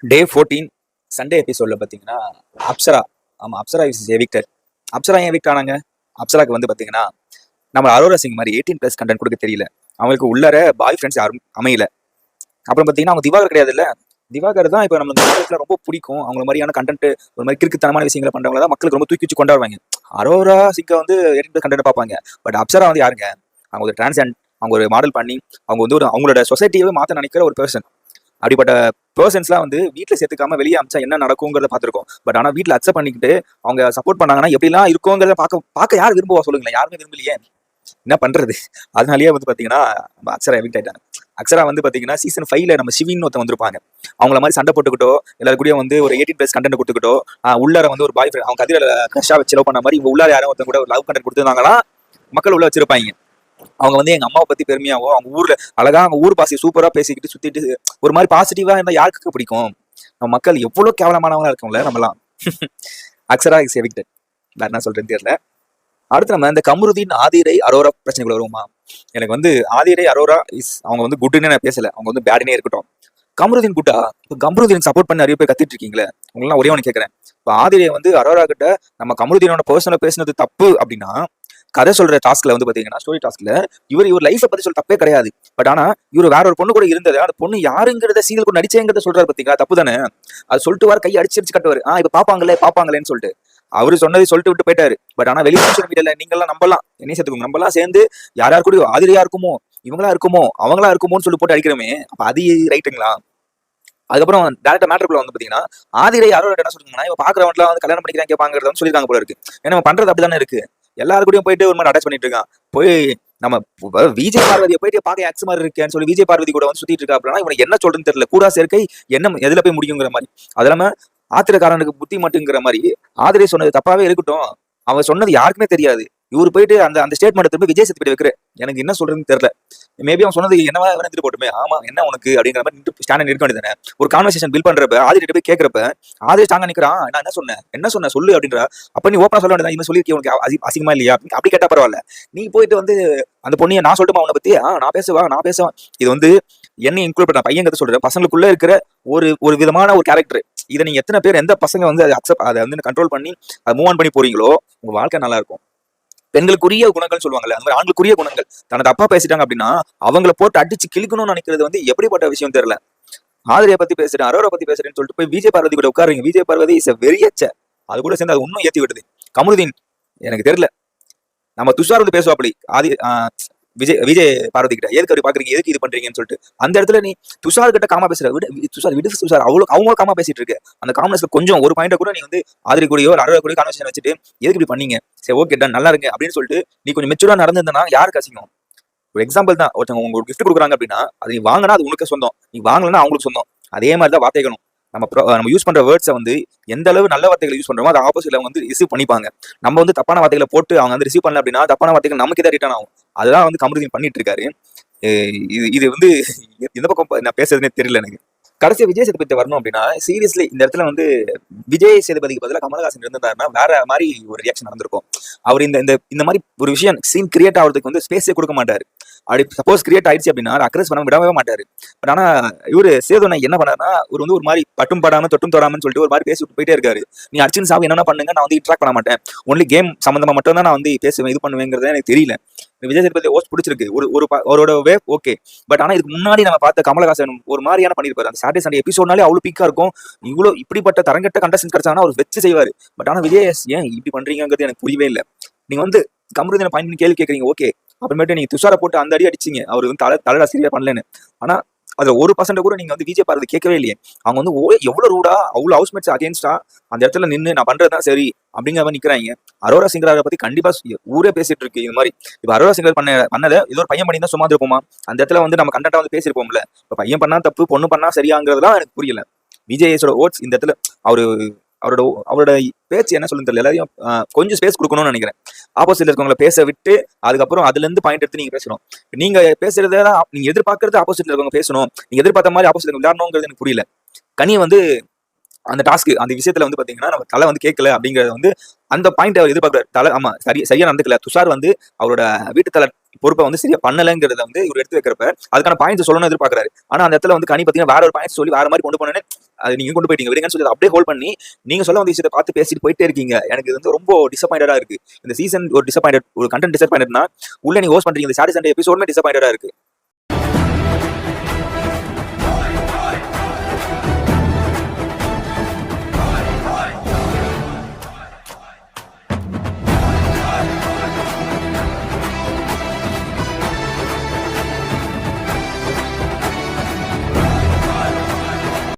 டே 14 Sunday எபிசோட்ல பார்த்தீங்கன்னா அப்சரா. ஆமாம், அப்சரா இஸ் எவிக்டட். அப்சரா ஏன் எவிக்ட் ஆனாங்க? அப்சராக்கு வந்து பார்த்தீங்கன்னா நம்ம அரோரா சிங் மாதிரி 18+ கண்டென்ட் கொடுக்க தெரியல. அவங்களுக்கு உள்ளர பாய் ஃப்ரெண்ட்ஸ் யாரும் அமையல. அப்புறம் பார்த்தீங்கன்னா அவங்க திவாகர் கிடையாது இல்லை. திவாகர் தான் இப்போ நம்ம இந்த ரொம்ப பிடிக்கும். அவங்க மாதிரியான கண்டென்ட், ஒரு மாதிரி கிறுக்குத்தனமான விஷயங்களை பண்றவங்க தான் மக்களுக்கு ரொம்ப தூக்கி வச்சு கொண்டாடுவாங்க. அரோரா சிங்கை வந்து 18+ கண்டென்ட் பார்ப்பாங்க. பட் அப்சரா வந்து யாருங்க? அவங்க ஒரு டிரான்ஸ்ஜெண்ட், அவங்க ஒரு மாடல் பண்ணி அவங்க வந்து ஒரு அவங்களோட சொசைட்டியவே மாற்ற நினைக்கிற ஒரு பர்சன். அப்படிப்பட்ட பர்சன்ஸ்லாம் வந்து வீட்டில் சேர்த்துக்காம வெளியே அமிச்சா என்ன நடக்குங்கிறத பார்த்துருக்கோம். பட் ஆனால் வீட்டில் அக்செப்ட் பண்ணிக்கிட்டு அவங்க சப்போர்ட் பண்ணாங்கன்னா எப்படிலாம் இருக்குங்கிறத பார்க்க யார் விரும்புவா சொல்லுங்களேன்? யாருமே விரும்பலையே. என்ன பண்றது? அதனாலேயே வந்து பார்த்தீங்கன்னா அக்ஷரா எவிக்ட் ஆயிட்டாங்க. அக்ஷரா வந்து பார்த்தீங்கன்னா சீசன் 5ல நம்ம சிவின்னு ஒருத்தன் வந்திருப்பாங்க. அவங்கள மாதிரி சண்டை போட்டுக்கிட்டோ எல்லாரும் கூட வந்து ஒரு 18+ கண்டென்ட் கொடுத்துக்கிட்டோ உள்ளார வந்து ஒரு பாய் ஃப்ரெண்ட் அவங்க கதிரில் க்ரஷா வச்சு லவ் பண்ண மாதிரி இவங்க உள்ளார யாரும் ஒருத்தன் கூட ஒரு லவ் கண்டென்ட் கொடுத்துருந்தாங்கன்னா மக்கள் உள்ள வச்சிருப்பாங்க. அவங்க வந்து எங்க அம்மாவை பத்தி பெருமையாவோ அவங்க ஊர்ல அழகா அவங்க ஊர் பாசி சூப்பரா பேசிக்கிட்டு சுத்திட்டு ஒரு மாதிரி பாசிட்டிவா இருந்தா யாருக்கு பிடிக்கும்? நம்ம மக்கள் எவ்வளவு கேவலமானவங்களா இருக்கோம்ல நம்மலாம். Akshara is evicted. வேற என்ன சொல்றேன்னு தெரியல. அடுத்து நம்ம இந்த கமருதீன் ஆதிரை அரோரா பிரச்சனைகள் வருவோமா? எனக்கு வந்து ஆதிரை அரோரா அவங்க வந்து குட்டுன்னு நான் பேசல, அவங்க வந்து பேடுனே இருக்கட்டும். கமருதீன் குட்டா? இப்போ கமருதீன் சப்போர்ட் பண்ணி நிறைய பேர் கத்திட்டு இருக்கீங்களே, உங்களெல்லாம் ஒரே ஒன்று கேட்கறேன். இப்போ ஆதிரை வந்து அரோரா கிட்ட நம்ம கமருதீனோட பர்சனலா பேசினது தப்பு அப்படின்னா, கதை சொல்ற டாஸ்க்ல வந்து பாத்தீங்கன்னா ஸ்டோரி டாஸ்க்ல இவர் லைஃபை பத்தி சொல்ல தப்பே கிடையாது. பட் ஆனா இவர் வேற ஒரு பொண்ணு கூட இருந்தது, அந்த பொண்ணு யாருங்கிறத சீரியல் கூட நடிச்சேங்கிறத சொல்றாரு பாத்தீங்களா? தப்பு தானே. அது சொல்லிட்டு வர கை அடிச்சு கட்டுவாரு. இப்ப பாப்பாங்களேன்னு சொல்லிட்டு அவரு சொன்னதை சொல்லிட்டு விட்டு போயிட்டாரு. பட் ஆனா வெளியே சோஷியல் மீடியால நீங்க எல்லாம் நம்பலாம், என்ன சேர்த்துக்கோங்க, நம்மலாம் சேர்ந்து யார் கூட ஆதிரியா இருக்குமோ இவங்களா இருக்குமோ அவங்களா இருக்குமோன்னு சொல்லி போட்டு அடிக்கிறோமே, அப்ப அது ரைட்டுங்களா? அதுக்கப்புறம் டேரக்டா மேட்டருக்குள்ள வந்து பாத்தீங்கன்னா ஆதிரை யாரோ என்ன சொல்லுங்கன்னா இவ பாக்குறவன்லாம் வந்து கல்யாணம் பண்ணிக்கிறாங்க கேட்பாங்கிறத சொல்லிருக்காங்க போல இருக்கு. ஏன்னா நம்ம பண்றது அப்படிதானே இருக்கு. எல்லாரும் கூடயும் போயிட்டு ஒரு மாதிரி அட்டாச் பண்ணிட்டு இருக்கான். போய் நம்ம விஜய் பார்வதியை போயிட்டு பார்க்க எக்ஸ் மாதிரி இருக்கேன்னு சொல்லி விஜய் பார்வதி கூட வந்து சுத்திட்டு இருக்கா அப்படின்னா இவனுக்கு என்ன சொல்றதுன்னு தெரியல. கூடா சேர்க்கை என்ன எதுல போய் முடியுங்கிற மாதிரி. அது இல்லாம ஆத்திரக்காரனுக்கு புத்தி மட்டுங்கிற மாதிரி ஆதிரை சொன்னது தப்பாவே இருக்கட்டும், அவன் சொன்னது யாருக்குமே தெரியாது. இவரு போயிட்டு அந்த அந்த ஸ்டேட்மெண்ட் திரும்ப விஜய் சேதுபதி வைக்கிறேன். எனக்கு என்ன சொல்றதுன்னு தெரியல. மேபி அவன் சொன்னது என்னவா வந்துட்டு போட்டுமே, ஆமா என்ன உனக்கு அப்படிங்கிற மாதிரி ஸ்டாண்ட் இருக்க வேண்டியதானே. ஒரு கான்வர்சேஷன் பில் பண்றப்ப ஆதிரிட்ட போய் கேட்கறப்ப ஆதிரி ஸ்ட்ராங்கா நிக்கிறான். நான் என்ன சொன்னேன் சொல்லு அப்படின்ற. அப்ப நீ ஓப்பனா சொல்ல வேண்டியதான், இவன் சொல்லியிருக்கேன் உனக்கு அசிங்கமா இல்லையா அப்படி கேட்டா பரவாயில்ல. நீ போயிட்டு வந்து அந்த பொண்ணியை நான் சொல்லட்டுமா அவனை பத்தி? நான் பேசுவேன். இது வந்து என்ன இன்க்ளூட் பண்ண பையன் கதை சொல்றேன். பசங்களுக்குள்ள இருக்கிற ஒரு விதமான ஒரு கேரக்டர். இதை நீங்க எத்தனை பேர் எந்த பசங்க வந்து அதை வந்து கண்ட்ரோல் பண்ணி அதை மூவ் ஆன் பண்ணி போறீங்களோ உங்க வாழ்க்கை நல்லா இருக்கும். பெண்களுக்குரிய குணங்கள் சொல்லுவாங்கல்ல, அந்த மாதிரி ஆண்களுக்குரிய குணங்கள் தன்னை தப்பா பேசிட்டாங்க அப்படின்னா அவங்கள போட்டு அடிச்சு கிழிக்கணும்னு நினைக்கிறது வந்து எப்படிப்பட்ட விஷயம் தெரியல. ஆதிரியை பத்தி பேசுறேன், அரோரா பத்தி பேசுறேன்னு சொல்லிட்டு போய் விஜய் பார்வதி கூட உட்காருங்க. விஜய் பார்வதி இஸ் வெறியச்ச. அது கூட சேர்ந்து அது இன்னும் ஏத்தி விடுது. கமருதீன் எனக்கு தெரியல, நம்ம துஷார் வந்து பேசுவாப்படி விஜய் பார்வதி கிட்ட எதுக்கு அப்படி பாக்குறீங்க, எதுக்கு இது பண்றீங்கன்னு சொல்லிட்டு அந்த இடத்துல நீ துஷார் கிட்ட காமா பேசுற துஷார் அவ்வளவு அவங்க காமா பேசிட்டு இருக்கு. அந்த காமனஸ்ல கொஞ்சம் ஒரு பாயிண்ட கூட நீ வந்து ஆதிரி கூடயோ அரோரா கூடயோ கான்வர்சேஷன் வச்சுட்டு எதுக்கு இப்படி பண்ணீங்க, சரி ஓகே டன் நல்லா இருக்கு அப்படின்னு சொல்லிட்டு நீ கொஞ்சம் மெச்சூரா நடந்திருந்தா யாருக்கு அசிங்கம்? ஒரு எக்ஸாம்பிள் தான், ஒருத்தவங்க உங்களுக்கு கிஃப்ட் கொடுக்குறாங்க அப்படின்னா அது நீ வாங்கினா அது உனக்கு சொந்தம், நீ வாங்கலன்னா அவங்களுக்கு சொந்தம். அதே மாதிரி தான் வார்த்தைகளும் நம்ம யூஸ் பண்ற வேர்ட்ஸை வந்து எந்த அளவு நல்ல வார்த்தைகளை யூஸ் பண்றோமோ அதை ஆப்போசிட்ல வந்து ரிசீவ் பண்ணிப்பாங்க. நம்ம வந்து தப்பான வார்த்தைகளை போட்டு அவங்க வந்து ரிசீவ் பண்ணல அப்படின்னா தப்பான வார்த்தைகள் நமக்கு தான் ரிட்டர்ன் ஆகும். அதுதான் வந்து கமருதீன் பண்ணிட்டு இருக்காரு. இது வந்து எந்த பக்கம் நான் பேசுறதுனே தெரியல எனக்கு. கடைசியா விஜய் சேதுபதி வரணும் அப்படின்னா சீரியஸ்லி இந்த இடத்துல வந்து விஜய் சேதுபதிக்கு பதிலாக கமலஹாசன் இருந்தாருன்னா வேற மாதிரி ஒரு ரியாக்ஷன் நடந்திருக்கும். அவர் இந்த மாதிரி ஒரு விஷயம் சீன் கிரியேட் ஆகிறதுக்கு வந்து ஸ்பேஸே கொடுக்க மாட்டாரு. அப்படி சப்போஸ் கிரியேட் ஆயிடுச்சு அப்படின்னா அக்ரஸ் பண்ண விடவே மாட்டாரு. பட் ஆனா இவரு சேதுனா என்ன பண்ணாருன்னா ஒரு மாதிரி பட்டும் படாம தொட்டும் தொடாமன்னு சொல்லிட்டு ஒரு மாதிரி பேசி போயிட்டே இருக்காரு. நீ அர்ஜுன் சாவு என்ன பண்ணுங்க, நான் வந்து இன்ட்ராக்ட் பண்ண மாட்டேன், ஒன்லி கேம் சம்பந்தமா மட்டும் தான் நான் வந்து பேசுவேன், இது பண்ணுவேங்கிறது எனக்கு தெரியல. விஜய் சேதுபதி ஹோஸ்ட் பிடிச்சிருக்கு, அவரோட வே ஓகே. பட் ஆனா இதுக்கு முன்னாடி நம்ம பார்த்த கமலஹாசன் ஒரு மாதிரியான பண்ணிருப்பாரு. அந்த சாட்டர்டே சண்டே எபிசோட்னாலே அவ்வளவு பீக்கா இருக்கும். இவ்வளவு இப்படிப்பட்ட தரங்கட்ட கண்டஸ்டன்ஸ் கிடைச்சாங்கன்னா அவர் வச்சு செய்வாரு. பட் ஆனா விஜய் ஏன் இப்படி பண்றீங்கிறது எனக்கு புரியவே இல்லை. நீங்க வந்து கமருதீனை பாயிண்ட் பண்ணி கேள்வி கேட்கறீங்க ஓகே, அப்புறமேட்டு நீங்க துஷாரை போட்டு அந்த அடி அடிச்சிங்க, அவர் வந்து தலைடா சரியா பண்ணலன்னு. ஆனா அதுல 1% கூட நீங்க வந்து விஜய் பார்வதி கேட்கவே இல்லையே. அவங்க வந்து எவ்வளவு ரூடா அவ்வளவு ஹவுஸ்மேட்ஸ் அகேன்ஸ்டா அந்த இடத்துல நின்று நான் பண்றதுதான் சரி அப்படிங்கிற மாதிரி நிக்கிறாங்க. அரோரா சிங்கரை பத்தி கண்டிப்பா ஊரே பேசிட்டு இருக்கு. இது மாதிரி இப்ப அரோரா சிங்கர் பண்ணத ஏதோ ஒரு பையன் பண்ணி தான் சும்மா இருப்போமா? அந்த இடத்துல வந்து நம்ம கண்டென்ட்டா வந்து பேசிருப்போம்ல. இப்ப பையன் பண்ணா தப்பு, பொண்ணு பண்ணா சரியாங்கிறதுலாம் எனக்கு புரியல. விஜயோட ஓட்ஸ் இந்த இடத்துல அவரோட பேச்சு என்ன சொல்லுன்னு தெரியல. எல்லாரையும் கொஞ்சம் ஸ்பேஸ் கொடுக்கணும்னு நினைக்கிறேன். ஆப்போசிட்ல இருக்கவங்களை பேச விட்டு அதுக்கப்புறம் அதுல இருந்து பாயிண்ட் எடுத்து நீங்க பேசணும். நீங்க பேசுறத நீங்க எதிர்பார்க்கறது ஆப்போசிட்ல இருக்கவங்க பேசணும், நீங்க எதிர்பார்த்த மாதிரி ஆப்போசிட்ல விளையாடணுங்கிறது எனக்கு புரியல. கனி வந்து அந்த டாஸ்க் அந்த விஷயத்துல வந்து பாத்தீங்கன்னா நம்ம தலை வந்து கேட்கல அப்படிங்கறது வந்து அந்த பாயிண்ட் அவர் எதிர்பார்க்கிறார். தலை ஆமா சரியா நடந்துக்கல. துஷார் வந்து அவரோட வீட்டு தலை பொறுப்பை வந்து சரியா பண்ணலங்கிறத வந்து இவர் எடுத்து வைக்கிறப்ப அதுக்கான பாயிண்ட்ஸ் சொல்லணும்னு எதிர்பார்க்கறாரு. ஆனா அந்த இடத்துல வந்து கனி பாத்தீங்கன்னா வேற ஒரு பாயிண்ட்ஸ் சொல்லி வேற மாதிரி கொண்டு போனேன்னு அது நீங்க கொண்டு போயிட்டீங்க விடுங்கன்னு சொல்லி அப்படியே ஹோல்ட் பண்ணி நீங்க சொல்ல வந்த விஷயத்தை பார்த்து பேசிட்டு போயிட்டே இருக்கீங்க. எனக்கு இது வந்து ரொம்ப டிசப்பாயிண்டடா இருக்கு. இந்த சீசன் ஒரு டிசப்பாயிண்டட், ஒரு கண்டென்ட் டிசப்பாயிண்டட்னா உள்ள நீங்க ஹோஸ்ட் பண்றீங்க. இந்த சாட்டர்டே சண்டே எபிசோடுமே டிசப்பாயிண்டடா இருக்கு.